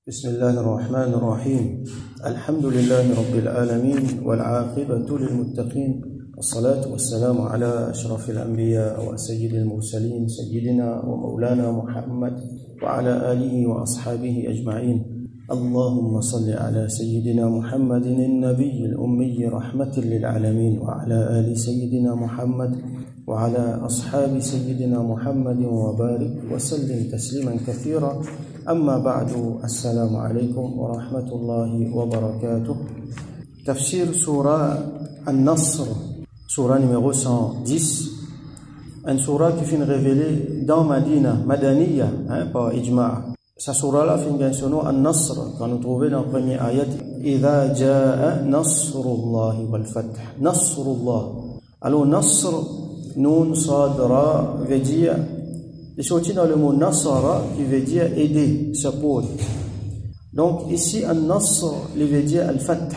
بسم الله الرحمن الرحيم الحمد لله رب العالمين والعاقبة للمتقين والصلاة والسلام على أشرف الأنبياء وسيد المرسلين سيدنا ومولانا محمد وعلى آله وأصحابه أجمعين اللهم صل على سيدنا محمد النبي الأمي رحمة للعالمين وعلى آل سيدنا محمد وعلى أصحاب سيدنا محمد وبارك وسلم تسليما كثيرا أما بعد السلام عليكم ورحمة الله وبركاته تفسير سورة النصر سورة numéro 110 une surah qui finit révélée dans Madina, Madaniya, pas Ijma'. Sa surah là finit son nom An-Nasr, quand nous trouvons dans le premier ayat إذا جاء نصر الله والفتح نصر الله. Alors Nasr, Nun, Sad, Ra veut dire, il est sorti dans le mot Nasara qui veut dire aider, support. Donc ici An-Nasr, il veut dire Al-Fath.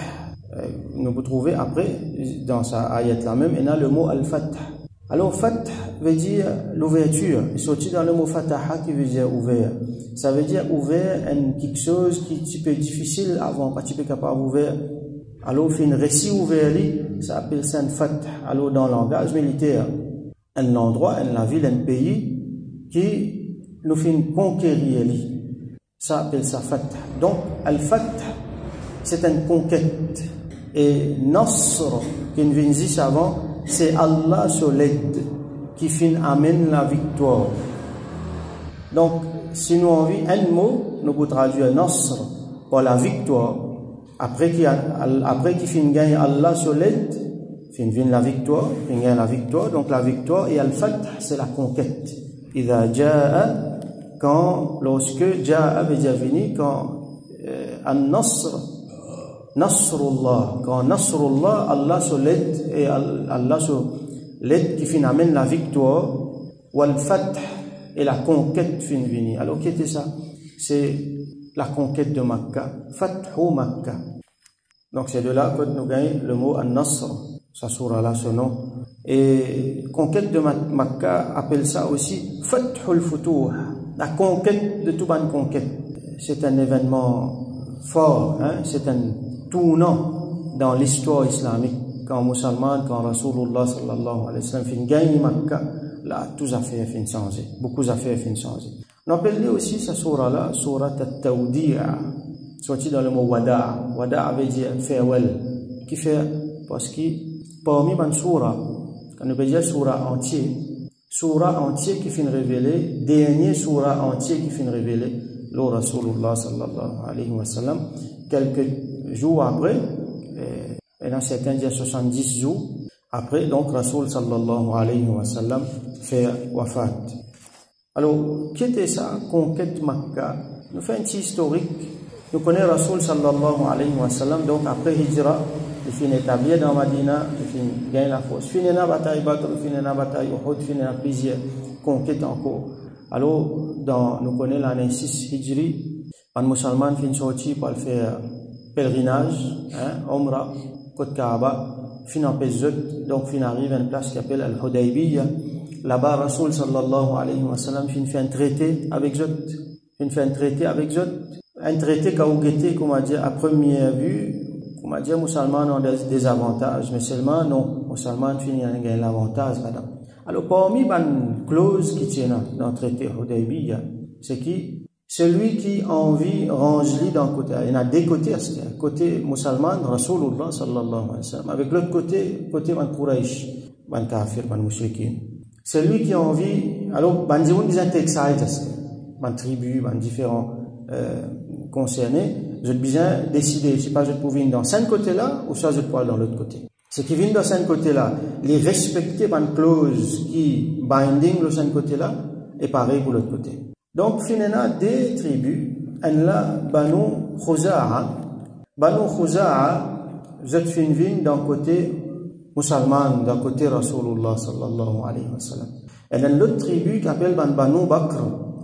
Nous vous trouvez après, dans sa ayat là même, il y a le mot Al-Fath. Alors Fath veut dire l'ouverture. Il est sorti dans le mot Fataha qui veut dire ouvert. Ça veut dire ouvert en quelque chose qui est un petit peu difficile avant, pas un petit peu capable d'ouvrir. Alors il y a un récit ouvert, ça s'appelle ça un Fath. Alors dans le langage militaire, un endroit, la ville, un pays qui nous fait conquérir, ça s'appelle ça Fath. Donc Al-Fath, c'est une conquête. Et Nasr, qui nous vient ici avant, c'est Allah sur l'aide qui amène la victoire. Donc, si nous avons un mot, nous pouvons traduire Nasr par la victoire. Après qu'il gagne Allah sur l'aide, vient la victoire, il gagne la victoire. Donc la victoire et Al-Fath, c'est la conquête. إذا جاء, quand, lorsque Ja'a veut dire venir, quand An-Nasr, Nasrullah, quand Nasrullah, Allah sur l'aide et Allah sur l'aide qui amène la victoire, ou Al-Fath et la conquête fin venir. Alors qu'est-ce que ça? C'est la conquête de Makkah, Fathu Makkah. Donc c'est de là que nous gagnons le mot An-Nasr, sa surah là, ce nom. Et conquête de Makkah appelle ça aussi Fathul Futuh, la conquête de toute une conquête. C'est un événement fort, c'est un tournant dans l'histoire islamique. Quand musulman, quand Rasulullah sallallahu alayhi wa sallam fin gagne Makkah, là, toutes les affaires fin changé. Beaucoup d'affaires fin changé. On appelle aussi cette surah-là, surah At-Tawdi'a, sorti dans le mot Wada'. Wada' veut dire farewell. Qui fait, parce que parmi les surah, quand on peut dire surah entier qui fin révélé, dernier surah entier qui fin révélé, le Rasulullah sallallahu alayhi wa sallam, quelques jours après, et dans certains disent 70 jours après, donc Rasul sallallahu alayhi wa sallam fait wafat. Alors, qu'était ça, conquête Makkah? Nous faisons un petit historique. Nous connaissons Rasul sallallahu alayhi wa sallam, donc après Hijra, il finit établi dans Madina, il finit gagner la force. Il finit la bataille Badr, il finit la bataille Uhud, il finit la plusieurs conquêtes encore. Alors, nous connaissons l'année 6 Hijri, un musulman finit sorti pour faire pèlerinage, Umrah, côte Kaaba, fin en Pezut, donc fin arrive à une place qui s'appelle Al-Hudaybiyah. Là-bas, Rasul sallallahu alayhi wa sallam fin fait un traité avec Zut. Fin fait un traité avec Zut. Un traité qui a été, comment dire, à première vue, comment dire, musulmans ont des avantages, mais seulement non, musulmans finissent à gagner l'avantage là-dedans. Alors, parmi les clauses qui tiennent dans le traité Hudaybiyah, c'est qui? Celui qui a envie range-lui d'un côté. Il y en a des côtés, c'est-à-dire côté musulman, Rasulullah sallallahu alayhi wa sallam, avec l'autre côté man Quraysh, man kafir, man mushrikin. Celui qui a envie, alors, man dit, on dit un texte, man tribu, man différents concernés, je dois bien décider, je sais pas, je peux venir dans ce côté-là, ou soit je peux aller dans l'autre côté. Ce qui vient dans ce côté-là, les respecter une clause qui binding de ce côté-là, est pareil pour l'autre côté. Donc, finalement, des tribus, en là, Banu Khuza'a. Banu Khuza'a, je fin vin d'un côté musulman, d'un côté Rasulullah sallallahu alayhi wa sallam. Et dans l'autre tribu qui appelle Banu Bakr,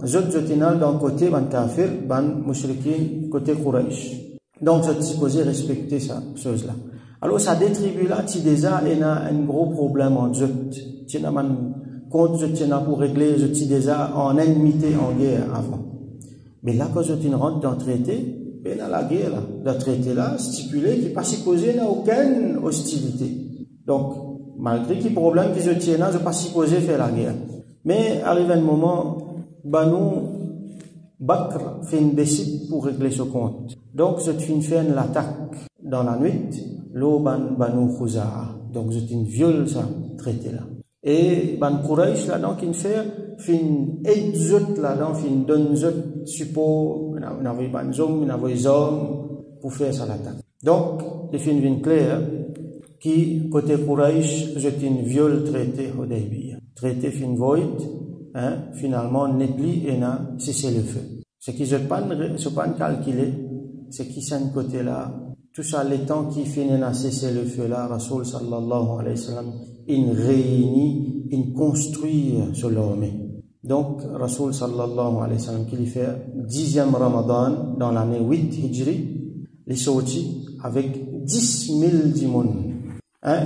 je tinal d'un côté Ban Kafir, Ban Mushrikin, côté Quraysh. Donc, je suis supposé respecter ça, chose-là. Alors, ça des tribus-là, tu déjà, il y a un gros problème en Zut. Tu n'as compte, je tiens pour régler, je suis déjà en ennemité, en guerre avant. Mais là, quand je rentre dans le traité, ben dans la guerre, là, dans le traité là, stipulé qu'il n'est pas supposé n'a aucune hostilité. Donc, malgré qu'il y ait problème que je tiens là, je ne suis pas supposé faire la guerre. Mais arrive un moment, Banu Bakr fait une décide pour régler ce compte. Donc, je fais l'attaque dans la nuit, l'eau Banu Khuza'a. Donc, je viole ça traité là. Et Ban Quraysh là donc il fait aide zot là donc il donne zot support on avait ban hommes on avait hommes pour faire ça l'attaque. Donc il fait une claire qui côté Quraysh je viole traité Hudaybiyah. Traité fin void finalement nepli et na cessé le feu. Ce qui je pas calculer c'est qui c'est côté là tout ça les temps qui finit à cesser le feu là Rasoul sallallahu alayhi wa sallam il réunit, il construit sur l'armée. Donc, Rasoul sallallahu alayhi wa sallam, qui fait 10e Ramadan dans l'année 8 Hijri, il est sorti avec 10 000 dimons.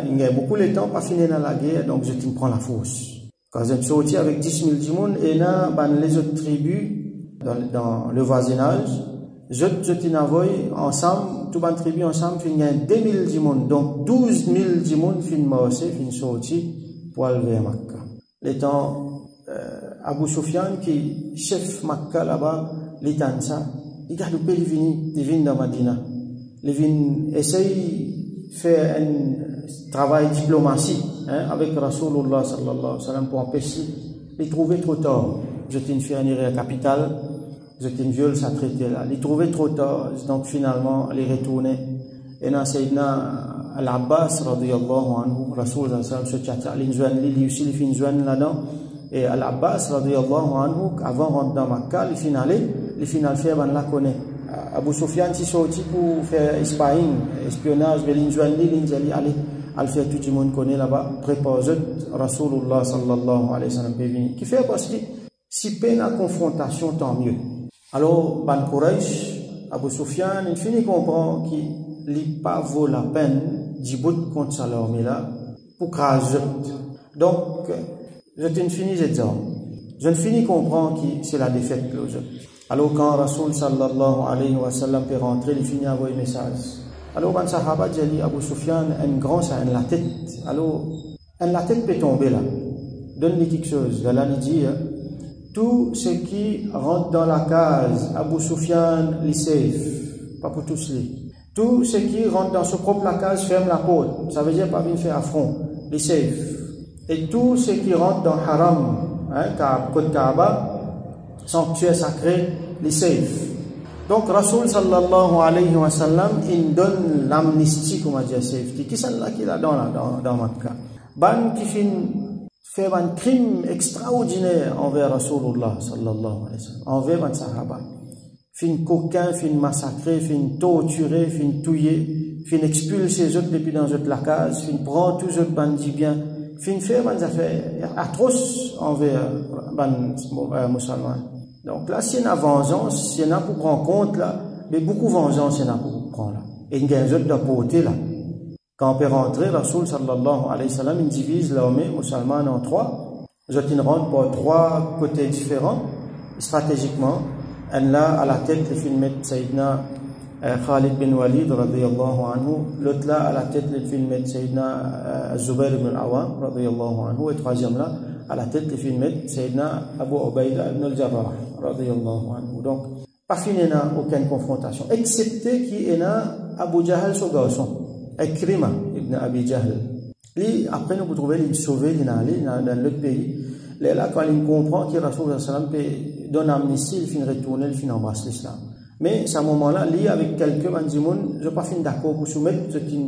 Il y a beaucoup de temps pas fini dans la guerre, donc je prends la force. Quand je suis sorti avec 10 000 dimons, et là, les autres tribus dans le voisinage, je t'envoie ensemble, tout le tribu ensemble, il y a 2000 dimons, donc 12 000 dimons fin morcé, fin sorti pour aller vers Makkah. L'étant Abu Sufyan qui chef Makkah là-bas, l'étant ça, il a loupé il vient dans Madina. Il essaye de faire un travail diplomatie avec Rasulullah sallallahu alayhi wa sallam pour empêcher de trouver trop tard. Je t'ai fait à la capitale. Je viole sa traité là. Il trouvait trop tard, donc finalement, il est retourné. Et dans Sayyidina Al-Abbas, radiyallahu anhu, Rasoul sallallahu alayhi wa sallam, il aussi il fait une joine là-dedans. Et Al-Abbas, radiyallahu anhu, avant de rentrer dans Makkah, il final fait, ben la connaît. Abu Sufyan s'est sorti pour faire espionnage, mais il joine il dit, allez, al faire tout le monde connaît là-bas, prépare Rasulullah sallallahu alayhi wa sallam, qui fait parce que si peine à confrontation, tant mieux. Alors, Ban Quraysh, Abu Sufyan, il finit comprendre qu'il n'a pas vaut la peine d'y bout contre sa l'armée là pour craser. Donc, je t'ai fini cette arme. Je ne finis comprendre que c'est la défaite là. Alors, quand Rasoul sallallahu alayhi wa sallam peut rentrer, il finit à envoyer un message. Alors, Ban Sahaba dit Abu Sufyan, un grand ça, la tête. Alors, la tête peut tomber là. Donne-lui quelque chose. Là, il dit, tout ce qui rentre dans la case, Abu Sufyan, les safe, pas pour tous les. Tout ce qui rentre dans sa propre case, ferme la porte. Ça veut dire pas venir faire affront, les safe. Et tout ce qui rentre dans Haram, côte Kaaba, sanctuaire sacré, les safe. Donc, Rasoul sallallahu alayhi wa sallam, il donne l'amnistie, comme on dit, safety. Qui c'est là qui l'a dans Makkah? Ban qui fait un crime extraordinaire envers Rasulullah sallallahu alayhi wa sallam, envers les Sahaba. Fin coquin, fin massacré, fin torturé, fin touillé, fin expulser les autres depuis dans la case, fin prend tous les autres bandits bien, fin faire des affaires atroces envers les musulmans. Donc là, s'il y a une vengeance, s'il y en a pour prendre compte là, mais beaucoup de vengeance, il y en a pour prendre là. Et il y a des autres d'apporter là. Quand on peut rentrer, Rasoul sallallahu alayhi wa sallam, il divise l'armée musulmane en trois. Je rentre par trois côtés différents, stratégiquement. Un là, à la tête, il fait mettre Sayyidina Khalid bin Walid, radiyallahu anhu. L'autre là, à la tête, il fait mettre Sayyidina Zubair ibn al-Awwam, radiyallahu anhu. Et troisième là, à la tête, il fait mettre Sayyidina Abu Ubaida ibn al-Jarrah, radiyallahu anhu. Donc, pas fini n'a aucune confrontation, excepté qu'il y a Abu Jahl, son garçon. Ikrima ibn Abi Jahl. Lui, après, nous trouvons il sauvé, il est allé dans l'autre pays. Là, quand il comprend que Rasoul sallam donne amnistie, il finit retourner, il finit embrasser l'islam. Mais à ce moment-là, lui, avec quelques bandimoun, je n'ai pas fini d'accord pour soumettre ce qui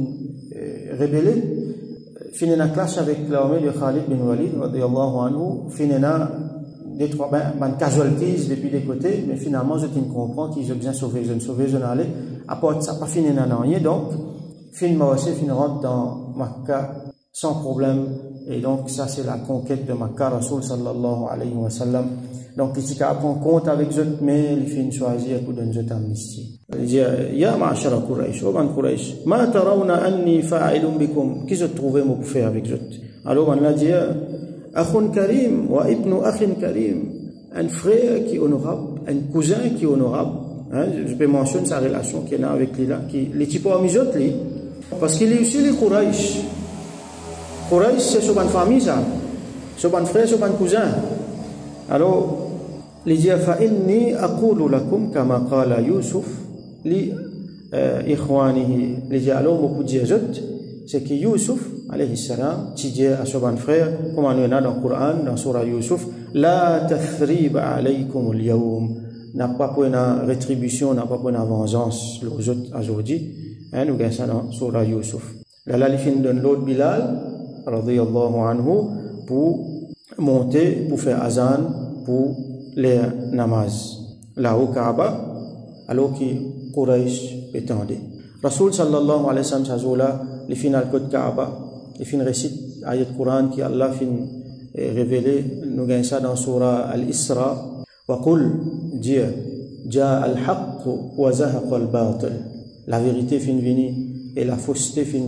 rébellé. Finit la classe avec l'armée de Khalid bin Walid, radiyallahu anhu, finit des trois casualties depuis des côtés, mais finalement, je comprends qu'ils ont bien sauvé, je ne allais. Après, ça n'a pas fini dans rien, donc, fin Mawassi, fin rentre dans Makkah sans problème. Et donc, ça, c'est la conquête de Makkah, Rasoul sallallahu alayhi wa sallam. Donc, il prend compte avec eux, mais il finit choisir pour donner une amnistie. Il dit, Ya ma'ashara Quraysh, Oban Quraysh, ma tarawna anni fa'ilun bikum, qui se trouvait pour faire avec eux? Alors, on l'a dit, Akhun Karim, wa ibnu Akhin Karim, un frère qui est honorable, un cousin qui est honorable. Hein, je peux mentionner sa relation qu'il y a avec lui là, qui les types amizot lui, parce qu'il est aussi les Quraysh. Quraysh c'est sur une famille ça, sur un frère, sur un cousin. Alors les dit fa inni aqulu lakum kama qala Yusuf li ikhwanihi. Les dit alors beaucoup de c'est que Yusuf alayhi salam dit à son frère, comme on a dans le Coran, dans Surah Yusuf, la tathriba alaykum al-yawm, n'a pas pour une rétribution, n'a pas pour une vengeance aujourd'hui. Hein, nous gagnons ça dans Surah Yusuf. Là, il finit de l'autre Bilal, radiyallahu anhu, pour monter, pour faire azan, pour les namaz. Là au Kaaba, alors que Quraysh étendait. Rasoul sallallahu alayhi wa sallam, ça là, il finit le code Kaaba, il finit récite ayat Coran qui Allah finit révélé, nous gagnons ça dans Surah Al-Isra. Wa qul Dieu, ja al-haqq wa zahaqa al-batil. La vérité fin venue et la fausseté fin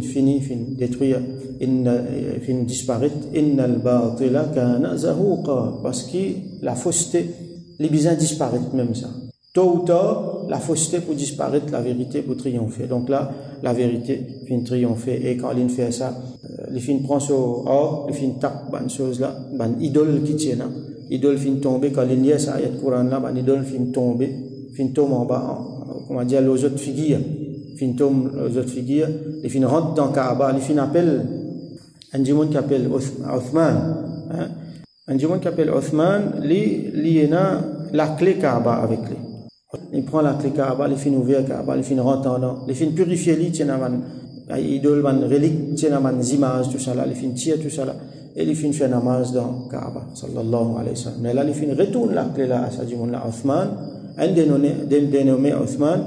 détruire, fin disparaître. Inna al-batila kana zahuqa. Parce que la fausseté, les bizarres disparaissent même ça. Tôt ou tard, la fausseté pour disparaître, la vérité pour triompher. Donc là, la vérité fin triompher. Et quand il fait ça, il fin prend ce or, il fin tape une chose là, une idole qui tient là. Idole fin tomber, quand il y a ça, il y a le Coran là, une idole fin tomber, fin tombe en bas, comment dire, les autres figures, fin tombe les autres figures, il fin rentre dans Kaaba, il fin appelle, un démon qui appelle Othman, hein? Un démon qui appelle Othman, il a la clé Kaaba avec lui. Il prend la clé Kaaba, il fin ouvrir Kaaba, il fin rentre dedans, il fin purifier lui, il y a une idole, une relique, il y a une image, tout ça là, il fin tirer tout ça là. Et il finit fait namaz dans Kaaba, sallallahu alayhi wa sallam. Mais là, il finit retourne la clé là à sa djimoun là, Othman, un dénommé Othman,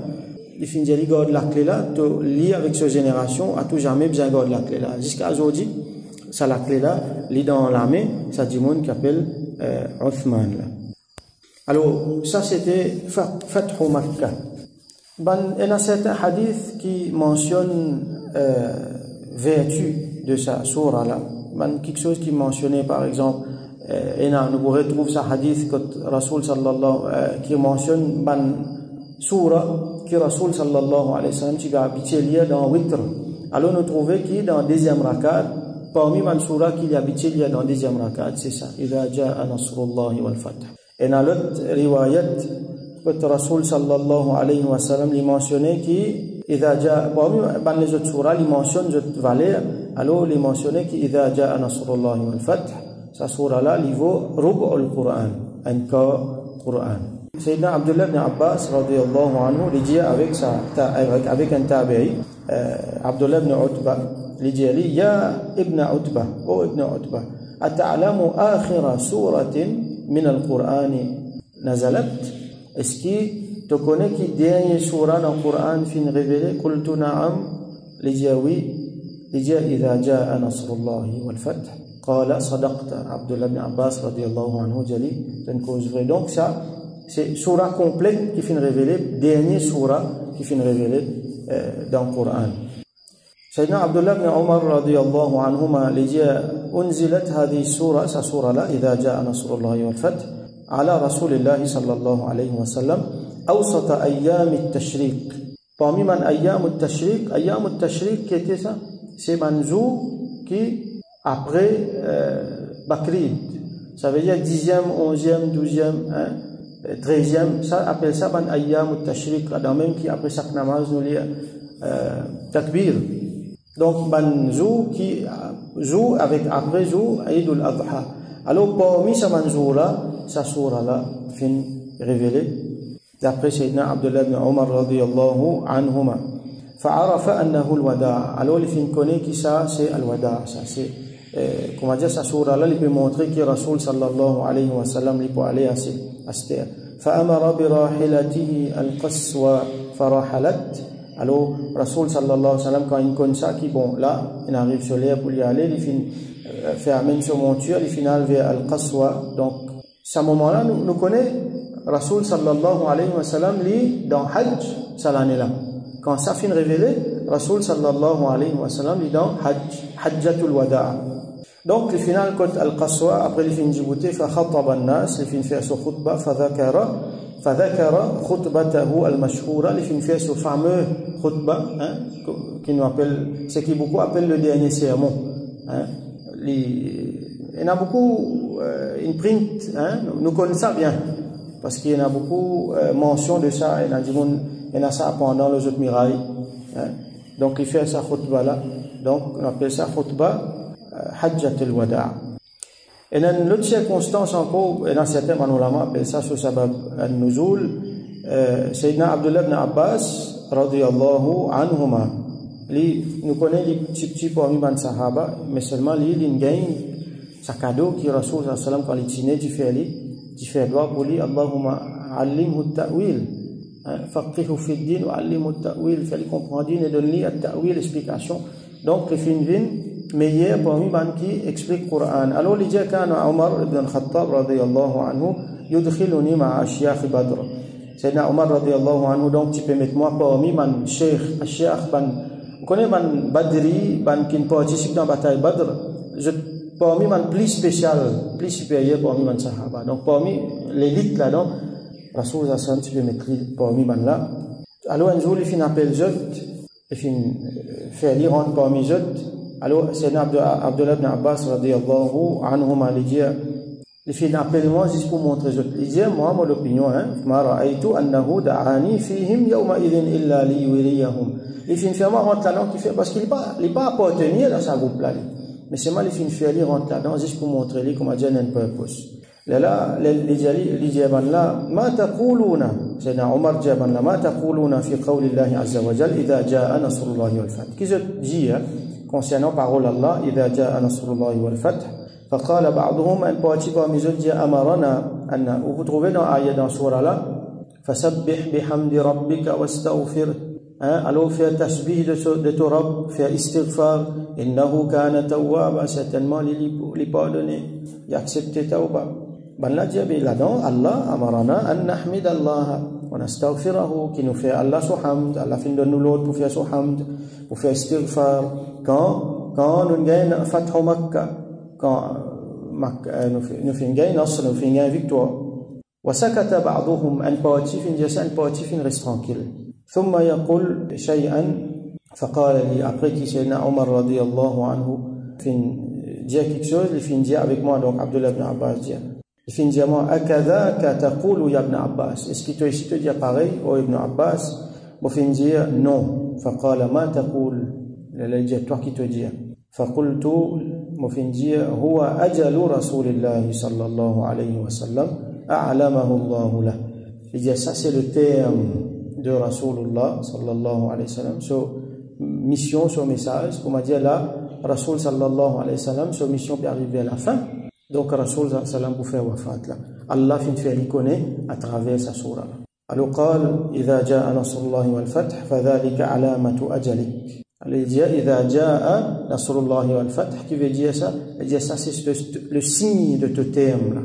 il finit dire, garde la clé là, to lit avec sa génération, à tout jamais besoin de garder la clé là. Jusqu'à aujourd'hui, ça la clé là, lit dans la main, sa djimoun qui appelle Othman là. Alors, ça c'était Fathu Makkah. Il y a certains hadiths qui mentionnent vertu de sa sourate là. Quelque chose qui mentionnait par exemple, nous pourrions trouver ce hadith que Rasoul sallallahu qui mentionne une sourate que Rasoul sallallahu alayhi wa sallam qui a habité dans Witr. Alors nous trouvons que dans le deuxième rakat, parmi les sourates qu'il a habité dans le deuxième rakat, c'est ça. Idha ja'a nasrullahi wal fath. Et dans l'autre riwayat, que Rasoul sallallahu alayhi wa sallam lui mentionnait que Idha ja'a, parmi les autres sourates, il mentionne cette valeur. Alors, il mentionnait qu'Idha ja'a nasrullahi wal fath, sa surah là, il vaut rub'ul Qur'an, un quart Qur'an. Sayyidina Abdullah ibn Abbas, radiyallahu anhu, il dit avec un tabi'i, Abdullah ibn Utba, il dit, Ya ibn Utba, oh ibn Utba, ata'alamu akhira suratin min al-Qur'an nazalat? Est-ce que tu connais qui dernier surah dans le Qur'an fin révélé? Qultu na'am, il dit oui. إذا جاء نصر الله والفتح قال صدقت. عبد الله بن عباس رضي الله عنه جلي تنكوز vrai. Donc ça c'est surah complète qui finit révélée, dernier surah qui finit révélée dans le Coran. Sayyidina Abdullah ibn Umar رضي الله عنهما لجي أنزلت هذه السورة sa surah là إذا جاء نصر الله والفتح على رسول الله صلى الله عليه وسلم أوسط أيام التشريق. Parmi man ayyam al-tashriq qui était ça, c'est manzou qui après Bakrid, ça veut dire 10e, 11e, 12e, 13e, ça appelle ça man ayyam al-tashriq, même qui après chaque namaz nous lit takbir. Donc manzou qui joue avec après joue Eid al-Adha. Alors parmi ce manzou là, sa surah là fin révélée d'après Sayyidina Abdullah ibn Umar radiyallahu anhuma. Fa'arafa annahu al-wada'. Alors il fin connaît qui ça c'est al-wada', ça c'est comment dire, sa surah là il peut montrer que Rasoul sallallahu alayhi wa sallam il peut aller à cette terre. Fa'amara bi rahilatihi al-qaswa farahalat. Alors Rasoul sallallahu alayhi wa sallam quand il connaît ça qui bon là il arrive sur l'air pour y aller, il fin fait amener sur monture, il finit vers al-qaswa. Donc ce moment là nous connaît Rasoul sallallahu alayhi wa sallam li dans Hajj cette année-là. Quand ça finit révélé, Rasoul sallallahu alayhi wa sallam li dans Hajjatul Wada'. Donc le final quand al-Qaswa après il finit Djibouti fa khataba an-nas, il finit faire son khutbah fa dhakara فذكر خطبته المشهورة les films fait ce fameux khutba qui nous appelle, ce qui beaucoup appellent le dernier sermon. Il y en a beaucoup, une print, nous connaissons ça bien, parce qu'il y en a beaucoup mention de ça, il y en a ça pendant les autres mirailles. Donc il fait sa khutba là, donc on appelle ça khutba Hajjat al-Wada'. Et dans l'autre circonstance encore, et dans certains ulama appellent ça sur sabab al-nuzul, Sayyidina Abdullah ibn Abbas radiyallahu anhuma, nous connaissons les petits parmi les sahaba, mais seulement il gagne sa cadeau qui Rasul sallallahu alayhi wa sallam quand il tient du fait droit pour lui, Allahumma allimhu at-ta'wil, faqihu fi ad-din wa allimhu at-ta'wil, fait lui comprendre et donne-lui at-ta'wil, l'explication. Donc le film meilleur parmi les qui explique le Coran. Alors il dit qu'un Omar ibn al-Khattab radiyallahu anhu yudkhiluni ma'a shiyakh Badr. Sayyidina Omar radiyallahu anhu, donc tu peux mettre moi parmi les cheikh ban, vous connaissez ban Badri, ban qui participe dans la bataille Badr, parmi les plus spécial, plus supérieur parmi les Sahaba. Donc parmi l'élite là-dedans, Rasul sallallahu alayhi wa sallam, tu peux mettre parmi les là. Alors un jour il fait un appel zot, il fait lire entre parmi zot. Alors Sayyidina Abdullah ibn Abbas radiyallahu anhuma il dit, il fait un appel moi juste pour montrer zot. Il dit moi mon opinion, ma ra'aytu annahu da'ani fihim yawma idhin illa li yuriyahum. Il fait une ferme rentre là-dedans qui fait parce qu'il n'est pas appartenu dans sa groupe là. Mais c'est mal il fait une ferme rentre là-dedans juste pour montrer lui comment Dieu a un purpose. Là les jaban là ma taquluna Sayyidina Omar jaban là ma taquluna fi qawli Allah azza wa jalla idha jaa nasrullahi wal fath. Qui je dis concernant parole Allah idha jaa nasrullahi wal fath. فقال بعضهم un parti parmi eux dit amarana anna, vous trouvez dans ayat dans surah là fasabbih bihamdi rabbika wastaghfir. Alors faire tasbih de ton Rabb, faire istighfar, innahu kana tawwaba, certainement il pardonner, il accepter tawba. Ben là dit là-dedans Allah amarana an nahmid Allah wa nastaghfirahu, qui nous fait Allah subhamd, Allah fait de nous l'autre pour faire subhamd, pour faire istighfar quand nous gagnons fathu Makkah, quand nous faisons gain nasr, nous faisons gain victoire. Wa sakata ba'duhum an parti fin jasa an parti fin reste tranquille. ثم يقول شيئا فقال لي après qui Sayyidina Omar radiyallahu anhu fin dit quelque chose, il fin dire avec moi, donc Abdullah ibn Abbas dit, il fin dire moi akadhaka taqulu ya ibn Abbas, est-ce que toi ici tu dis pareil ô ibn Abbas? Moi fin dire non. فقال ما تقول, il dit toi qui te dis. فقلت moi fin dire huwa ajalu rasulillahi sallallahu alayhi wa sallam a'lamahu Allah lah. Il dit ça c'est le terme de Rasulullah sallallahu alayhi wa sallam, so mission, so message, comme on dit là, Rasul sallallahu alayhi wa sallam, so mission peut arriver à la fin, donc Rasul sallallahu alayhi wa sallam pour faire wafat là. Allah fin fait reconnaître à travers sa surah là. Alors قال إذا جاء نصر الله والفتح فذلك علامة أجلك. Alors il dit إذا جاء نصر الله والفتح, qui veut dire ça? Il dit ça c'est le signe de ce terme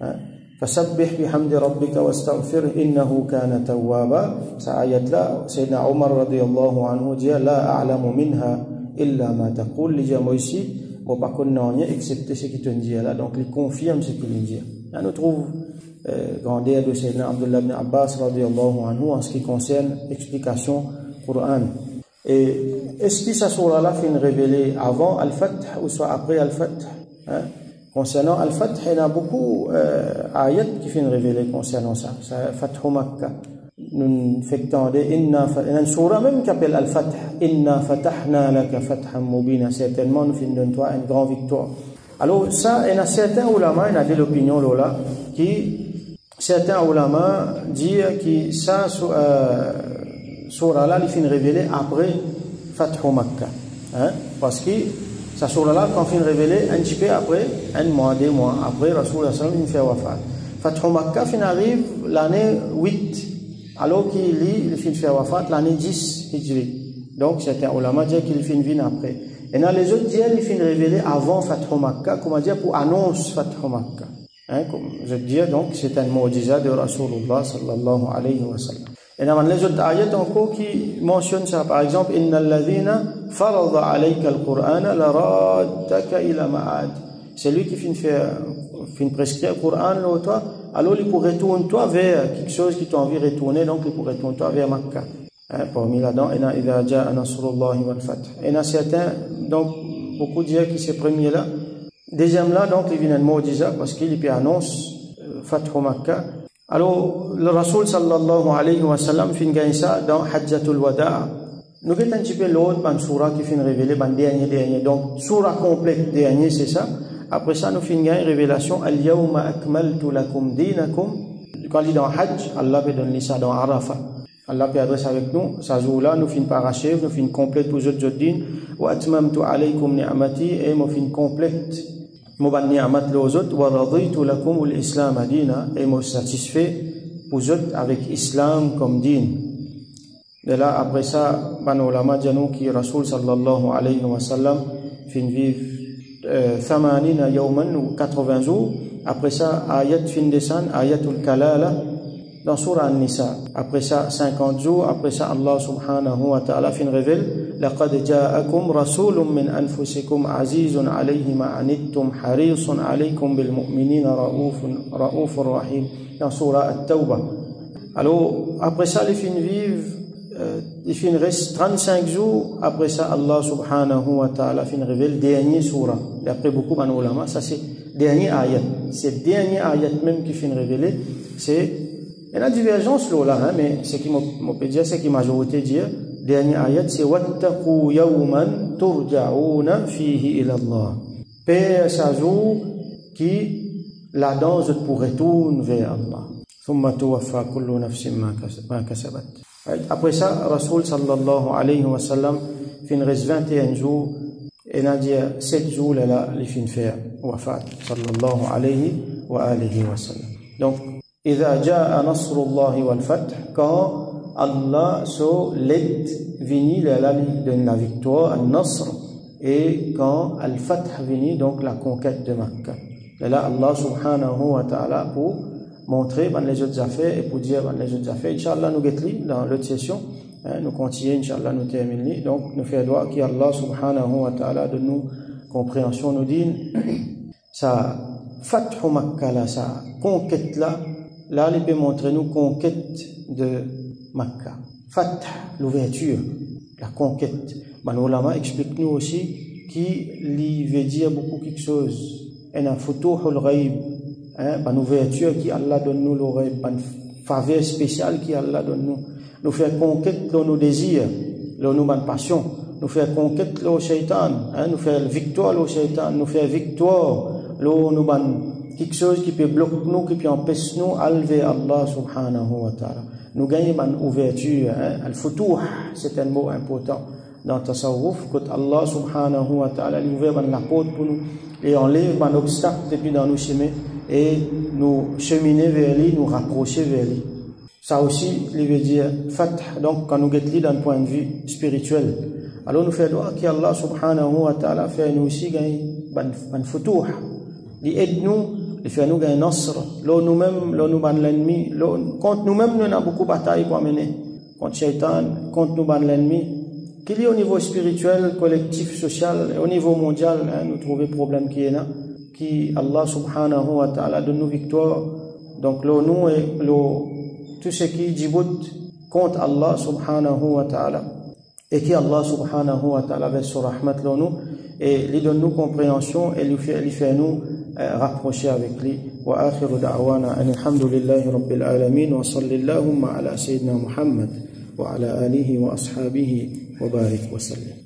là. فسبح بحمد ربك واستغفر إنه كان توابا. سآيات لا سيدنا عمر رضي الله عنه dit لا أعلم منها إلا ما تقول. Les gens ici bon pas connaître rien excepté ce qui te dit là, donc il confirme ce qu'il dit. Là nous trouve grandeur de Sayyidina Abdullah ibn Abbas radiyallahu anhu en ce qui concerne l'explication Coran. Et est-ce que ça sera là fin révélé avant Al-Fath ou soit après Al-Fath? Concernant Al-Fath, il y a beaucoup d'ayats qui viennent révéler concernant ça. Fathu Makkah. Nous faisons une surah même qui appelle Al-Fath. Inna fatahna laka fathan mubina. Certainement, nous faisons de toi une grande victoire. Alors, ça, il y a certains ulama, il y a de l'opinion là, certains ulama disent que ça, surah là, il finit révéler après Fathu Makkah. Parce que sa surah là, quand il révélé un petit peu après, un mois, 2 mois après, Rasul sallallahu il fait wafat. Fathu Makkah fin arrive l'année 8, alors qu'il fin fait wafat l'année 10 hijri. Donc certains ulama disent qu'il fin vient après. Et dans les autres disent il fin révélé avant Fathu Makkah, comment dire pour annonce Fathu Makkah. Comme je dis donc c'est un mu'jiza de Rasulullah sallallahu alayhi wa sallam. Et dans les autres ayats encore qui mentionnent ça, par exemple, innal ladhina farada alayka al-Qur'ana laraddaka ila ma'ad. C'est lui qui fin prescrire le Coran, toi, alors il pourrait retourner toi vers quelque chose qui t'a envie de retourner, donc il pourrait retourner toi vers Makkah. Parmi là-dedans, il y en a certains, donc beaucoup disent que c'est premier là. Deuxième là, donc il vient de Moudjiza parce qu'il y annonce Fathu Makkah. Alors le Rasoul sallallahu alayhi wa sallam finit ça dans Hajjatul Wada'. Nous avons un petit peu l'autre surah qui finit révélé, dernier. Donc surah complète dernier c'est ça. Après ça nous finissons une révélation Al-yawma akmaltu lakum dinakum. Quand il est dans Hajj, Allah peut donner ça dans Arafah. Allah peut adresser avec nous, ça jour-là, nous finissons par achever, nous finissons complète pour autres din. Wa atmamtu alaykum ni'amati, et nous finissons complète. Nous ban ni'amat les autres. Wa raditu lakum l'islam dina, et nous satisfait pour autres avec Islam comme din. Et là, après ça, ban ulama dianou qui Rasoul sallallahu alayhi wa sallam fin vivre 80 yawman ou 80 jours. Après ça, ayat fin descend, ayatul kalala. Dans Surah An-Nisa. Après ça, 50 jours. Après ça, Allah subhanahu wa ta'ala fin révèle لَقَدْ جَاءَكُمْ رَسُولٌ مِّنْ أَنفُسِكُمْ عَزِيزٌ عَلَيْهِ مَا عَنِتُّمْ حَرِيصٌ عَلَيْكُمْ بِالْمُؤْمِنِينَ رَؤُوفٌ رَحِيمٌ. Dans Surah At-Tawbah. Alors, après ça, les fins vivent, les fins restent 35 jours. Après ça, Allah subhanahu wa ta'ala fin révèle dernier surah. Et après beaucoup de ulama, ça c'est dernier ayat. C'est dernier ayat même qui fin révélé. C'est il y a une divergence là, hein, mais ce qui m'a dit, c'est que la majorité dit, dernier ayat, c'est wattaqu yawman turja'una fihi ila Allah. Père sa jour qui la danse pour retourner vers Allah. Thumma tuwaffa kullu nafsin ma kasabat. Après ça, Rasoul sallallahu alayhi wa sallam fin reste 21 jours et il a dit 7 jours là, il fin faire wafat sallallahu alayhi wa alihi wa sallam. Donc إذا جاء نصر الله والفتح quand Allah so l'aide vini la victoire al-Nasr et quand al-Fath vini donc la conquête de Makkah. Et là Allah subhanahu wa ta'ala pour montrer les autres affaires et pour dire les autres affaires. Inch'Allah nous guettons dans l'autre session. Nous continuons, Inch'Allah nous terminons. Donc nous faisons droit qu'Allah subhanahu wa ta'ala de nous compréhension nous dit ça Fathu Makkah là, ça conquête là. Là, il peut montrer nous conquête de Makkah. Fath, l'ouverture, la conquête. Ulama explique nous aussi qu'il veut dire beaucoup quelque chose. Il y a un futuhul ghaib, une ouverture qui Allah donne nous l'oreille, une faveur spéciale qui Allah donne nous. Nous faire conquête de nos désirs, de nos passions. Nous faire conquête de nos shaitan, nous faire victoire de shaitan, nous faire victoire de nos quelque chose qui peut bloquer nous, qui peut empêcher nous à lever Allah subhanahu wa ta'ala. Nous gagnons une ouverture, al-futuh, c'est un mot important dans Tasawwuf, que Allah subhanahu wa ta'ala ouvre la porte pour nous et enlève un obstacle depuis dans nos chemins et nous cheminer vers lui, nous rapprocher vers lui. Ça aussi, il veut dire fath, donc quand nous guettons d'un point de vue spirituel. Alors nous faisons droit qu'Allah subhanahu wa ta'ala fait nous aussi gagner un futuh. Il aide nous, il fait nous gagner nasr. Là nous-mêmes, là nous ban l'ennemi. Contre nous-mêmes, nous avons beaucoup de batailles pour mener. Contre Shaitan, contre nous ban l'ennemi. Qu'il y ait au niveau spirituel, collectif, social, et au niveau mondial, nous trouvons problème qui est là. Qui Allah subhanahu wa ta'ala donne nous victoire. Donc là nous et tout ce qui dit contre Allah subhanahu wa ta'ala. Et qui Allah subhanahu wa ta'ala veut sur rahmat là nous. Et lui donne nous compréhension et lui fait nous rapprocher avec lui. Wa akhiru da'wana alhamdulillahi rabbil alamin wa sallallahu ala sayyidina Muhammad wa ala alihi wa ashabihi wa barik wa sallam.